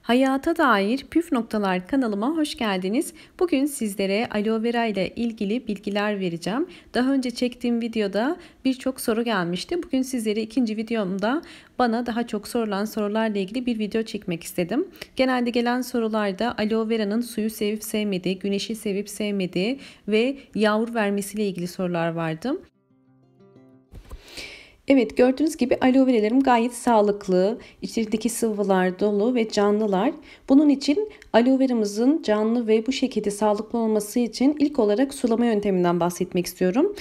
Hayata dair püf noktalar kanalıma hoş geldiniz. Bugün sizlere aloe vera ile ilgili bilgiler vereceğim. Daha önce çektiğim videoda birçok soru gelmişti. Bugün sizlere ikinci videomda bana daha çok sorulan sorularla ilgili bir video çekmek istedim. Genelde gelen sorularda aloe vera'nın suyu sevip sevmediği, güneşi sevip sevmediği ve yavru vermesiyle ilgili sorular vardı. Evet, gördüğünüz gibi aloe vera'larım gayet sağlıklı, içindeki sıvılar dolu ve canlılar. Bunun için aloe veramızın canlı ve bu şekilde sağlıklı olması için ilk olarak sulama yönteminden bahsetmek istiyorum.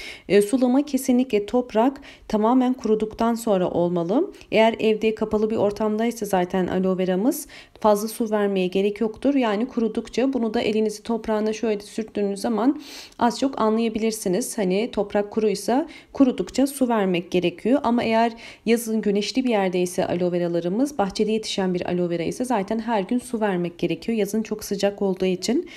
Sulama kesinlikle toprak tamamen kuruduktan sonra olmalı. Eğer evde kapalı bir ortamdaysa zaten aloe veramız fazla su vermeye gerek yoktur. Yani kurudukça bunu da elinizi toprağına şöyle sürttüğünüz zaman az çok anlayabilirsiniz. Hani toprak kuruysa kurudukça su vermek gerekiyor. Ama eğer yazın güneşli bir yerdeyse aloe veralarımız, bahçede yetişen bir aloe vera ise zaten her gün su vermek gerekiyor. Yazın çok sıcak olduğu için.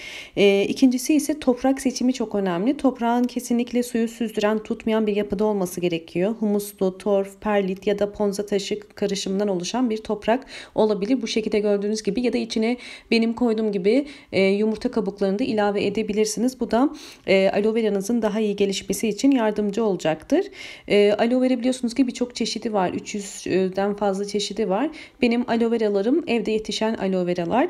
İkincisi ise toprak seçimi çok önemli. Toprağın kesinlikle suyu süzdüren, tutmayan bir yapıda olması gerekiyor. Humuslu, torf, perlit ya da ponza taşı karışımından oluşan bir toprak olabilir. Bu şekilde gördüğünüz gibi ya da içine benim koyduğum gibi yumurta kabuklarını da ilave edebilirsiniz. Bu da aloe veranızın daha iyi gelişmesi için yardımcı olacaktır. Aloe vera biliyorsunuz ki birçok çeşidi var. 300'den fazla çeşidi var. Benim aloe veralarım evde yetişen aloe veralar.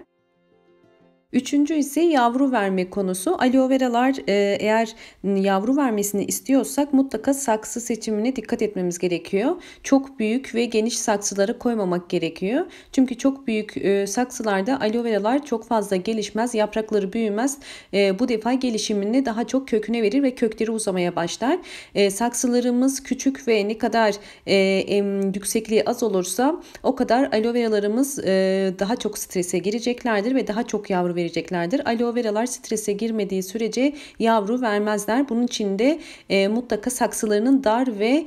Üçüncü ise yavru verme konusu. Aloe veralar eğer yavru vermesini istiyorsak mutlaka saksı seçimine dikkat etmemiz gerekiyor. Çok büyük ve geniş saksılara koymamak gerekiyor. Çünkü çok büyük saksılarda aloe veralar çok fazla gelişmez, yaprakları büyümez. Bu defa gelişimini daha çok köküne verir ve kökleri uzamaya başlar. Saksılarımız küçük ve ne kadar yüksekliği az olursa o kadar aloe veralarımız daha çok strese gireceklerdir ve daha çok yavru vereceklerdir. Aloe veralar strese girmediği sürece yavru vermezler. Bunun için de mutlaka saksılarının dar ve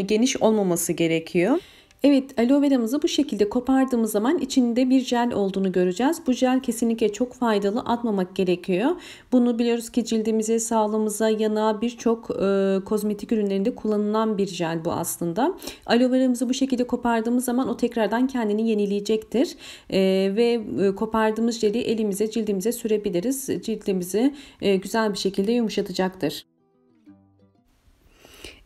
geniş olmaması gerekiyor. Evet, aloe veramızı bu şekilde kopardığımız zaman içinde bir jel olduğunu göreceğiz. Bu jel kesinlikle çok faydalı, atmamak gerekiyor. Bunu biliyoruz ki cildimize, sağlığımıza, yanığa birçok kozmetik ürünlerinde kullanılan bir jel bu aslında. Aloe veramızı bu şekilde kopardığımız zaman o tekrardan kendini yenileyecektir. Ve kopardığımız jeli elimize, cildimize sürebiliriz. Cildimizi güzel bir şekilde yumuşatacaktır.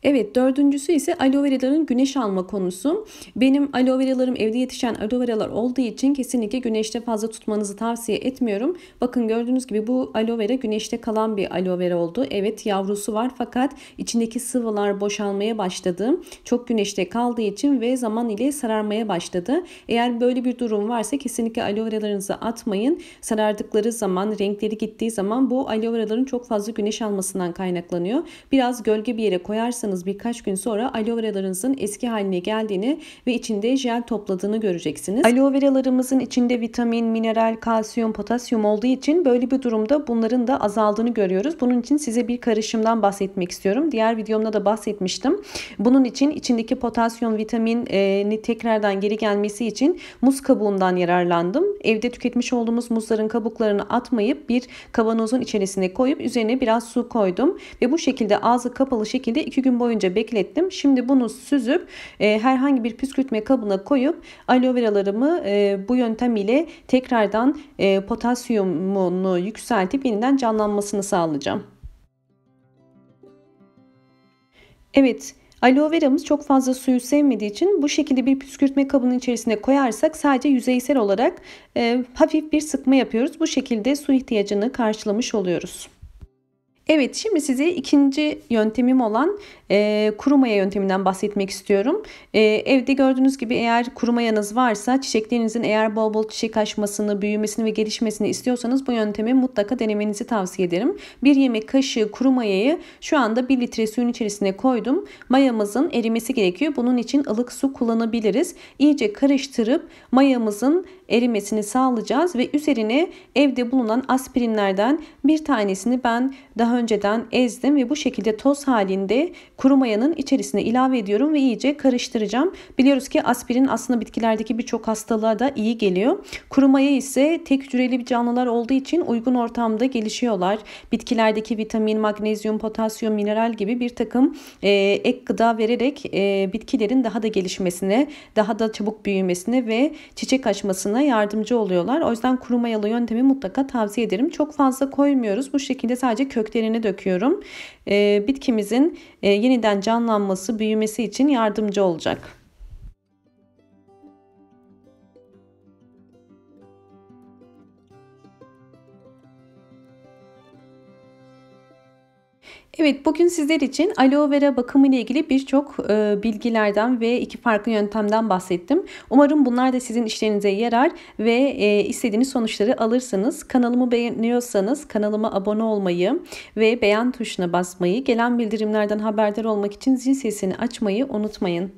Evet, dördüncüsü ise aloe veraların güneş alma konusu. Benim aloe veralarım evde yetişen aloe veralar olduğu için kesinlikle güneşte fazla tutmanızı tavsiye etmiyorum. Bakın gördüğünüz gibi bu aloe vera güneşte kalan bir aloe vera oldu. Evet, yavrusu var fakat içindeki sıvılar boşalmaya başladı. Çok güneşte kaldığı için ve zaman ile sararmaya başladı. Eğer böyle bir durum varsa kesinlikle aloe veralarınızı atmayın. Sarardıkları zaman, renkleri gittiği zaman bu aloe veraların çok fazla güneş almasından kaynaklanıyor. Biraz gölge bir yere koyarsanız birkaç gün sonra aloe veralarınızın eski haline geldiğini ve içinde jel topladığını göreceksiniz. Aloe veralarımızın içinde vitamin, mineral, kalsiyum, potasyum olduğu için böyle bir durumda bunların da azaldığını görüyoruz. Bunun için size bir karışımdan bahsetmek istiyorum. Diğer videomda da bahsetmiştim. Bunun için içindeki potasyum, vitamini tekrardan geri gelmesi için muz kabuğundan yararlandım. Evde tüketmiş olduğumuz muzların kabuklarını atmayıp bir kavanozun içerisine koyup üzerine biraz su koydum ve bu şekilde ağzı kapalı şekilde 2 gün boyunca beklettim. Şimdi bunu süzüp herhangi bir püskürtme kabına koyup aloe veralarımı bu yöntem ile tekrardan potasyumunu yükseltip yeniden canlanmasını sağlayacağım. Evet. Aloe veramız çok fazla suyu sevmediği için bu şekilde bir püskürtme kabının içerisine koyarsak sadece yüzeysel olarak hafif bir sıkma yapıyoruz. Bu şekilde su ihtiyacını karşılamış oluyoruz. Evet, şimdi size ikinci yöntemim olan kuru maya yönteminden bahsetmek istiyorum. Evde gördüğünüz gibi eğer kuru mayanız varsa, çiçeklerinizin eğer bol bol çiçek açmasını, büyümesini ve gelişmesini istiyorsanız bu yöntemi mutlaka denemenizi tavsiye ederim. 1 yemek kaşığı kuru mayayı şu anda 1 litre suyun içerisine koydum. Mayamızın erimesi gerekiyor. Bunun için ılık su kullanabiliriz. İyice karıştırıp mayamızın erimesini sağlayacağız ve üzerine evde bulunan aspirinlerden bir tanesini ben daha önceden ezdim ve bu şekilde toz halinde kuru mayanın içerisine ilave ediyorum ve iyice karıştıracağım. Biliyoruz ki aspirin aslında bitkilerdeki birçok hastalığa da iyi geliyor. Kuru maya ise tek hücreli bir canlılar olduğu için uygun ortamda gelişiyorlar. Bitkilerdeki vitamin, magnezyum, potasyum, mineral gibi bir takım ek gıda vererek bitkilerin daha da gelişmesine, daha da çabuk büyümesine ve çiçek açmasına yardımcı oluyorlar. O yüzden kuru mayalı yöntemi mutlaka tavsiye ederim. Çok fazla koymuyoruz. Bu şekilde sadece köklerini döküyorum. Bitkimizin yeniden canlanması, büyümesi için yardımcı olacak. Evet, bugün sizler için aloe vera bakımı ile ilgili birçok bilgilerden ve iki farklı yöntemden bahsettim. Umarım bunlar da sizin işlerinize yarar ve istediğiniz sonuçları alırsınız. Kanalımı beğeniyorsanız kanalıma abone olmayı ve beğen tuşuna basmayı, gelen bildirimlerden haberdar olmak için zil sesini açmayı unutmayın.